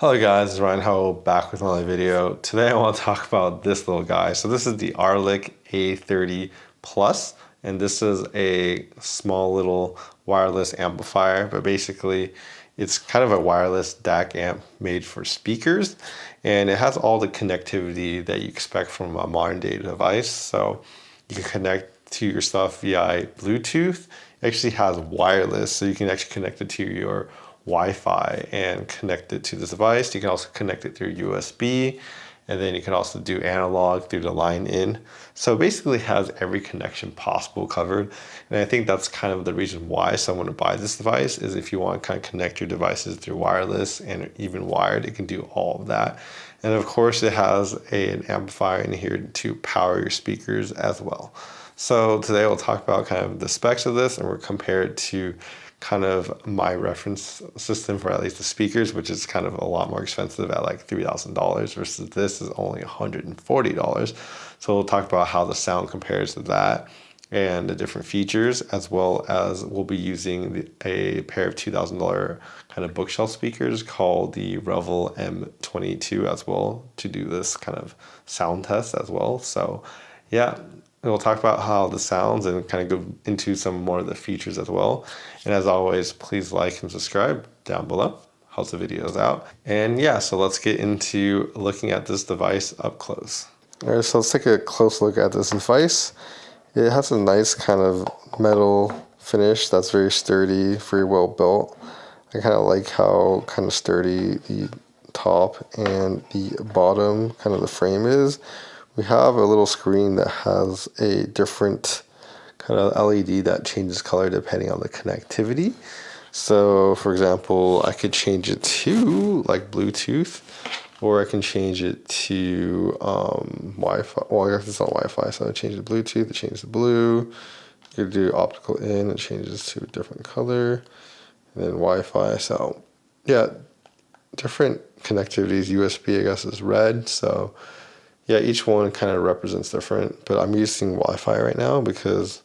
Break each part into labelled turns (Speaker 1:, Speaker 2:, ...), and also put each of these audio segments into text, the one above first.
Speaker 1: Hello guys, it's Ryan Ho back with another video. Today I want to talk about this little guy. So this is the Arylic A30 Plus, and this is a small little wireless amplifier, but basically it's kind of a wireless DAC amp made for speakers, and it has all the connectivity that you expect from a modern day device. So you can connect to your stuff via Bluetooth. It actually has wireless, so you can actually connect it to your Wi-Fi and connect it to this device. You can also connect it through USB, and then you can also do analog through the line in. So basically it has every connection possible covered. And I think that's kind of the reason why someone would buy this device, is if you want to kind of connect your devices through wireless and even wired, it can do all of that. And of course it has an amplifier in here to power your speakers as well. So today we'll talk about kind of the specs of this, and we'll compare it to kind of my reference system for at least the speakers, which is kind of a lot more expensive at like $3,000 versus this is only $140. So we'll talk about how the sound compares to that and the different features, as well as we'll be using a pair of $2,000 kind of bookshelf speakers called the Revel M22 as well to do this kind of sound test as well. So yeah, we'll talk about how this sounds and kind of go into some more of the features as well. And as always, please like and subscribe down below. Helps the videos out. And yeah, so let's get into looking at this device up close. All right, so let's take a close look at this device. It has a nice kind of metal finish that's very sturdy, very well built. I kind of like how kind of sturdy the top and the bottom kind of the frame is. We have a little screen that has a different kind of LED that changes color depending on the connectivity. So for example, I could change it to like Bluetooth, or I can change it to Wi-Fi. Well, I guess it's not Wi-Fi, so I change it to Bluetooth, it changes to blue. You could do optical in, it changes to a different color. And then Wi-Fi, so yeah, different connectivities. USB, I guess, is red, so yeah, each one kind of represents different, but I'm using Wi-Fi right now because,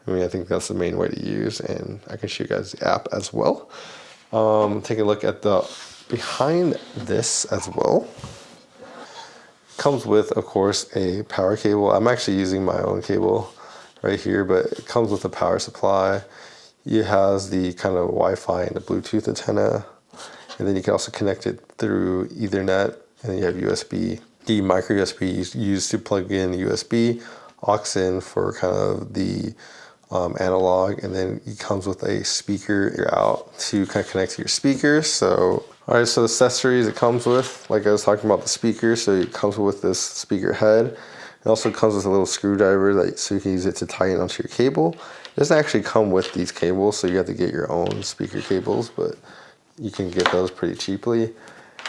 Speaker 1: I think that's the main way to use, and I can show you guys the app as well. Take a look at the behind this as well. Comes with, of course, a power cable. I'm actually using my own cable right here, but it comes with a power supply. It has the kind of Wi-Fi and the Bluetooth antenna, and then you can also connect it through Ethernet, and then you have USB. The micro USB is used to plug in USB, aux in for kind of the analog, and then it comes with a speaker out to kind of connect to your speakers. So, all right, so the accessories it comes with, like I was talking about the speaker, so it comes with this speaker head. It also comes with a little screwdriver so you can use it to tie it onto your cable. It doesn't actually come with these cables, so you have to get your own speaker cables, but you can get those pretty cheaply.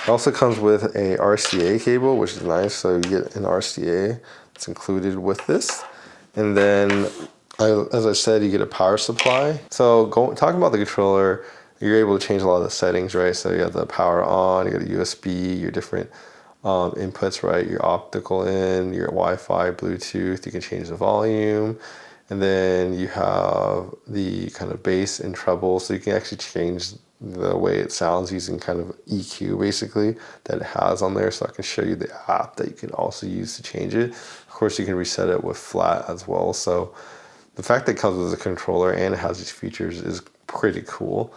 Speaker 1: It also comes with a RCA cable, which is nice. So you get an RCA that's included with this. And then, as I said, you get a power supply. So talking about the controller, you're able to change a lot of the settings, right? So you have the power on, you got a USB, your different inputs, right? Your optical in, your Wi-Fi, Bluetooth, you can change the volume. And then you have the kind of bass and treble, so you can actually change the way it sounds using kind of EQ basically that it has on there. So I can show you the app that you can also use to change it. Of course, you can reset it with flat as well. So the fact that it comes with a controller and it has these features is pretty cool.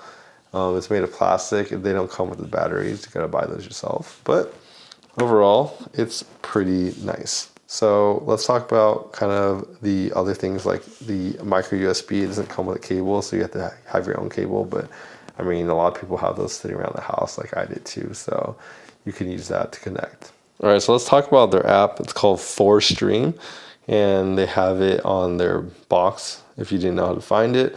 Speaker 1: It's made of plastic. They don't come with the batteries. You gotta buy those yourself. But overall, it's pretty nice. So let's talk about kind of the other things like the micro USB. It doesn't come with a cable, so you have to have your own cable, but a lot of people have those sitting around the house like I did too, so you can use that to connect. All right, so let's talk about their app. It's called 4Stream, and they have it on their box if you didn't know how to find it.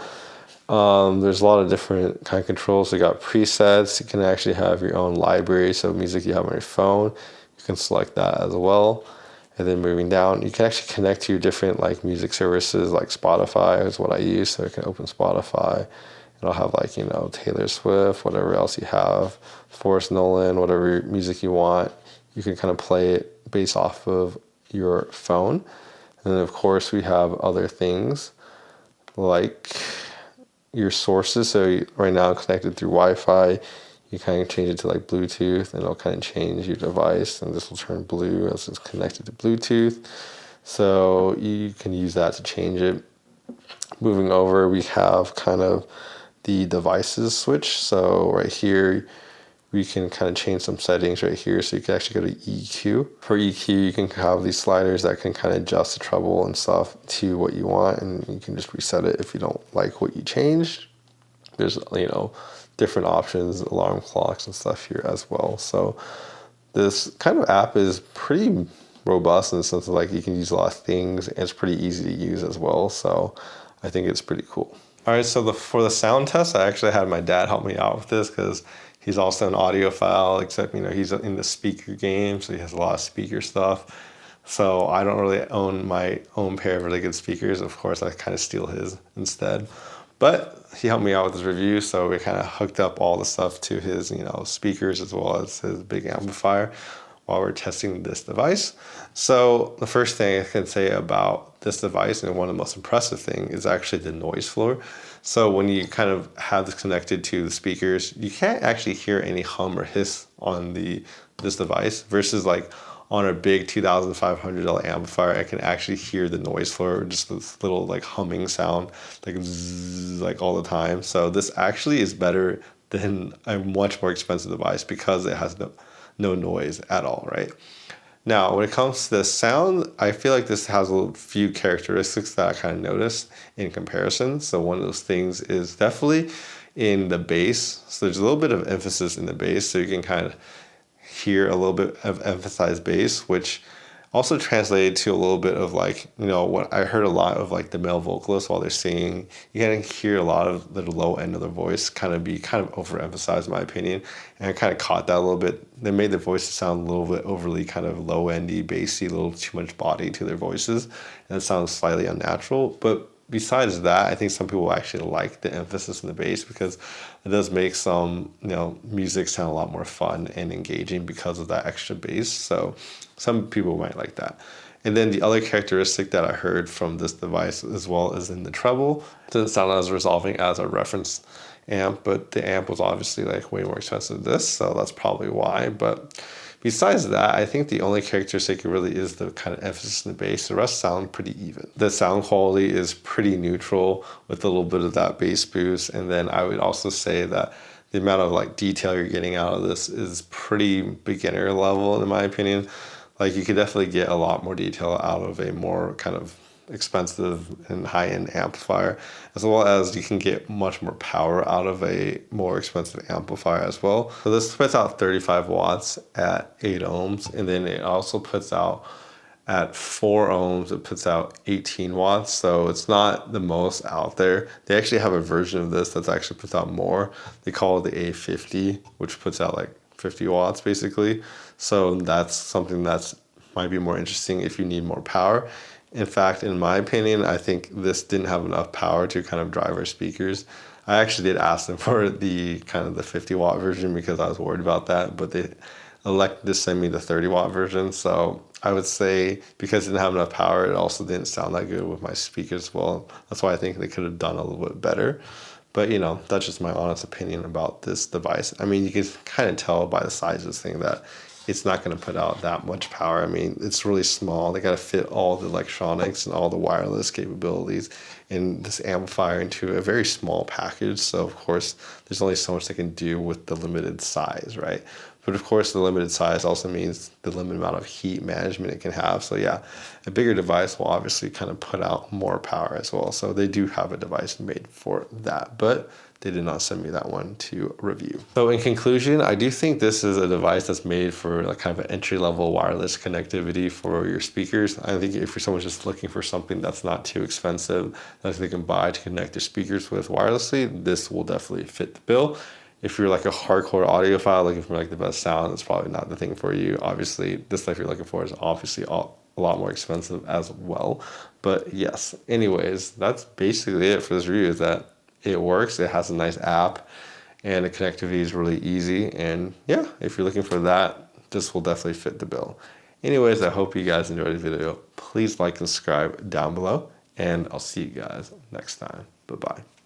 Speaker 1: There's a lot of different kind of controls. They got presets. You can actually have your own library, so music you have on your phone, you can select that as well. And then moving down, you can actually connect to your different like music services, like Spotify is what I use, so I can open Spotify. It'll have like, Taylor Swift, whatever else you have, Forrest Nolan, whatever music you want. You can kind of play it based off of your phone. And then of course we have other things like your sources. So right now I'm connected through Wi-Fi. You kind of change it to like Bluetooth, and it'll kind of change your device, and this will turn blue as it's connected to Bluetooth. So you can use that to change it. Moving over, we have kind of the devices switch. So right here, we can kind of change some settings right here. So you can actually go to EQ. For EQ, you can have these sliders that can kind of adjust the treble and stuff to what you want, and you can just reset it if you don't like what you changed. There's, different options, alarm clocks and stuff here as well. So this kind of app is pretty robust in the sense of like you can use a lot of things, and it's pretty easy to use as well. So I think it's pretty cool. All right, so for the sound test, I actually had my dad help me out with this because he's also an audiophile, except he's in the speaker game, so he has a lot of speaker stuff. So I don't really own my own pair of really good speakers. Of course, I kind of steal his instead. But he helped me out with his review, so we kind of hooked up all the stuff to his, speakers as well as his big amplifier while we're testing this device. So the first thing I can say about this device, and one of the most impressive things, is actually the noise floor. So when you kind of have this connected to the speakers, you can't actually hear any hum or hiss on this device versus like on a big $2,500 amplifier, I can actually hear the noise floor, just this little like humming sound, like zzz, like all the time. So this actually is better than a much more expensive device because it has no noise at all, right? Now, when it comes to the sound, I feel like this has a few characteristics that I kind of noticed in comparison. So one of those things is definitely in the bass. So there's a little bit of emphasis in the bass, so you can kind of hear a little bit of emphasized bass, which also translated to a little bit of like, what I heard a lot of like the male vocalists while they're singing, you can hear a lot of the low end of their voice kind of overemphasized in my opinion. And I kind of caught that a little bit. They made their voices sound a little bit overly kind of low endy, bassy, a little too much body to their voices. And it sounds slightly unnatural. But besides that, I think some people actually like the emphasis in the bass because it does make some, music sound a lot more fun and engaging because of that extra bass. So some people might like that. And then the other characteristic that I heard from this device as well is in the treble. It doesn't sound as resolving as a reference amp, but the amp was obviously like way more expensive than this, so that's probably why. But besides that, I think the only characteristic really is the kind of emphasis in the bass. The rest sound pretty even. The sound quality is pretty neutral with a little bit of that bass boost. And then I would also say that the amount of like detail you're getting out of this is pretty beginner level in my opinion. Like you could definitely get a lot more detail out of a more kind of expensive and high-end amplifier, as well as you can get much more power out of a more expensive amplifier as well. So this puts out 35 watts at 8 ohms, and then it also puts out at 4 ohms, it puts out 18 watts. So it's not the most out there. They actually have a version of this that's actually puts out more. They call it the A50, which puts out like 50 watts basically. So that's something that's might be more interesting if you need more power. In fact, in my opinion, I think this didn't have enough power to kind of drive our speakers. I actually did ask them for the kind of the 50 watt version because I was worried about that, but they elected to send me the 30 watt version. So I would say because it didn't have enough power, it also didn't sound that good with my speakers. Well, that's why I think they could have done a little bit better. But that's just my honest opinion about this device. I mean, you can kind of tell by the size of this thing that it's not going to put out that much power. I mean, it's really small. They got to fit all the electronics and all the wireless capabilities in this amplifier into a very small package. So of course, there's only so much they can do with the limited size, right? But of course, the limited size also means the limited amount of heat management it can have. So yeah, a bigger device will obviously kind of put out more power as well. So they do have a device made for that, but they did not send me that one to review. So in conclusion, I do think this is a device that's made for like kind of an entry-level wireless connectivity for your speakers. I think if you're someone just looking for something that's not too expensive that they can buy to connect their speakers with wirelessly, this will definitely fit the bill. If you're like a hardcore audiophile looking for like the best sound, it's probably not the thing for you. Obviously, this stuff you're looking for is obviously a lot more expensive as well. But yes, anyways, that's basically it for this review, is that it works, it has a nice app, and the connectivity is really easy. And yeah, if you're looking for that, this will definitely fit the bill. Anyways, I hope you guys enjoyed the video. Please like and subscribe down below, and I'll see you guys next time. Bye-bye.